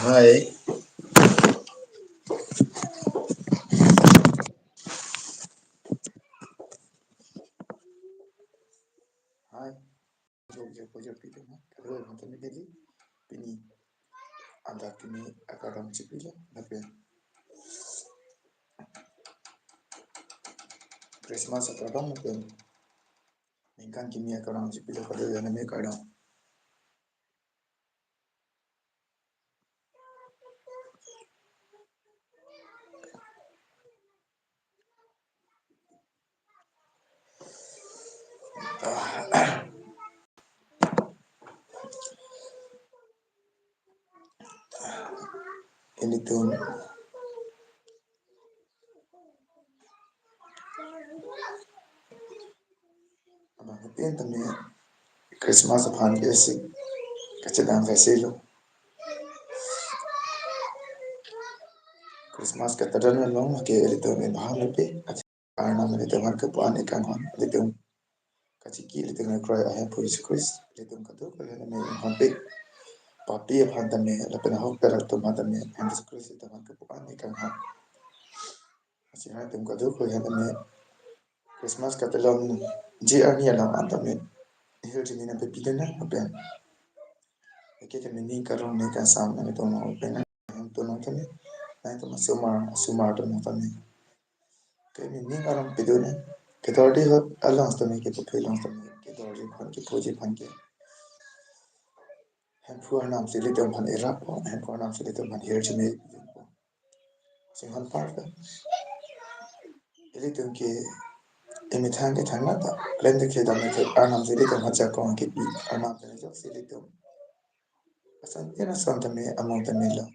Hai, hai, pojok itu mah. Kalau nonton ini, ini ada kini akadang cipila, tapi Christmas akadang tapi ningkan kini akadang cipila pada yang ini akadang. Ini tuh, apa tapi tapi Christmas apaan biasa, kecedang festival. Christmas kataran memang makai itu memang lebih. Karena itu kan kepuan ikan kan, itu kaciki itu kan kry ayam puisi Chris, itu kan tu kalau yang ini hampir papi apa tame, lepas nak hok perak tu mata me, Yesus Kristus itu kan kepuan ikan kan. Masih ada tu kan tu kalau yang ini Christmas kata lom JR ni alam antame. Itu jenis apa pidana apa yang kita mending karong ni kan sama itu mau apa yang tu nonton ni, nah itu masih sumar tu nonton ni. Kayak mending karong pidana. Kita ordi hok alang tu ni kita pelang tu ni kita ordi kan kita puji kan kita. Handphone nam sili tu kan erap, handphone nam sili tu kan here jenis. Singhan parka. Jadi tu ke ini thang ke thang nata, lain tu kita macam anam sili tu macam kau angkit bi, anam tu ni jauh sili tu. Pasal ni na santam ni among tu ni lah.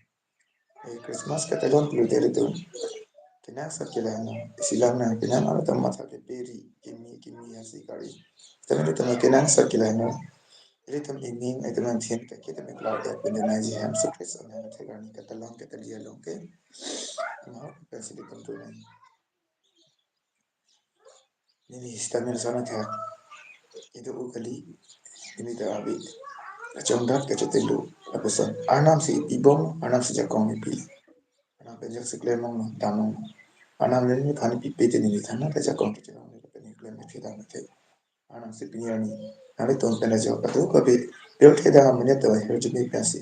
Christmas kata lom perlu dari tu. Kena sat kila na silam na kena mana tu mata ke peri kimi hasi kari. Tapi tu kena sat kila na. Jadi tu ini itu nanti kita miklar ya benda naji ham surprise na tegar ni kata long kata dia long ke. Mau pensili tu ni. Ini istamil sana tha. Itu ukali ini tu abi. Kacamdat kacatilu. Lepasan anam si ibong anam si jakong ipi. Anam penjak seklem mong tamong. Anam ni thani pipi ni thana ka jakong ki jakong ni ni klem ni thida ni. Anam si pinya ni. Nari ton pena jauh atu kabi. Biar thida hamnya tu her jumi pensi.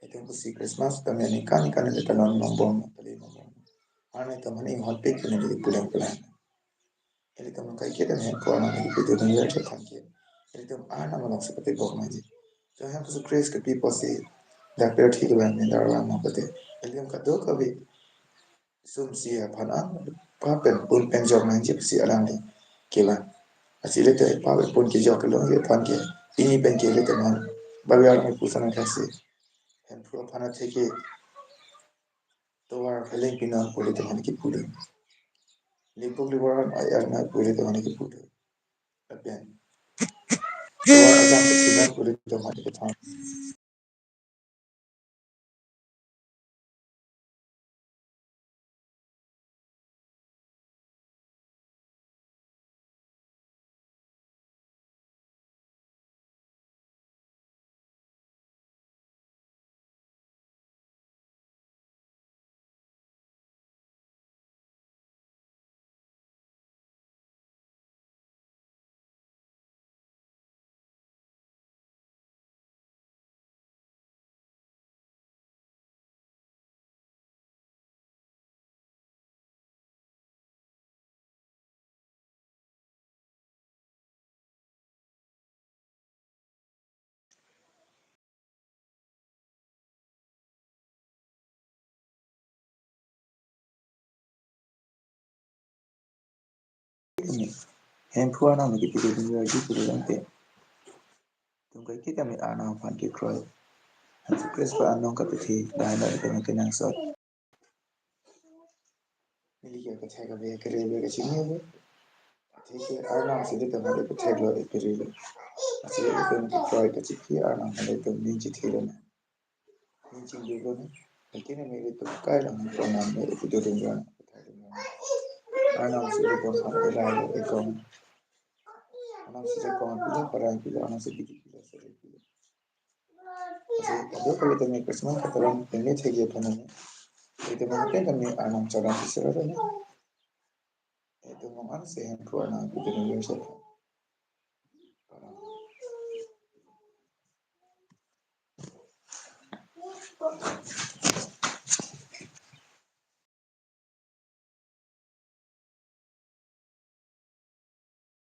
Itu si Christmas kami ni kan ni talon nombong tali nombong. Ane tu mani hot pik ni di pulang pulang. Jadi tu kai kita ni ko anam ni pipi ni yer thangki. Jadi tu anam malang seperti bok maji. So हम तो craze के people से doctor ठीक हुआ नहीं दर वाला मौके थे लेकिन का दो कभी sum si phana pa pun pen jok nang jip si alang ni kila asile te pa pun ki jok lo ye pan ke ini pen ke le te man ba ya ngi pusana kasi hem pro phana theke to war feeling pina pole te man ki pule lipok liwar ay ar na pole te man ki pule apen to war azam te sinan pole te man ki thang hem pro na me ki pile ni ya ji pule te tum kai kita me ana fan ki kroy Chris pa anong kapiti dahil na ito ng kinangsot. Nili ka thega be kare be ka chini be. Theke arna sile ka mali ka theglo e perilo. Asile ito ng kitry ka chiki arna mali ito ninji thilo na. Ninji ligo na. Kini me ito kaya lang ito na me ito rin yan. Arna sile ito ang ilalo ikong. Arna sile ko ang pila para ang pila arna sile pila sile pila. Jadi kalau kami Krisma katakan ini segi apa namanya? Itu mungkin kami anak calon istilahnya. Itu mungkin sih yang keluar anak itu Indonesia.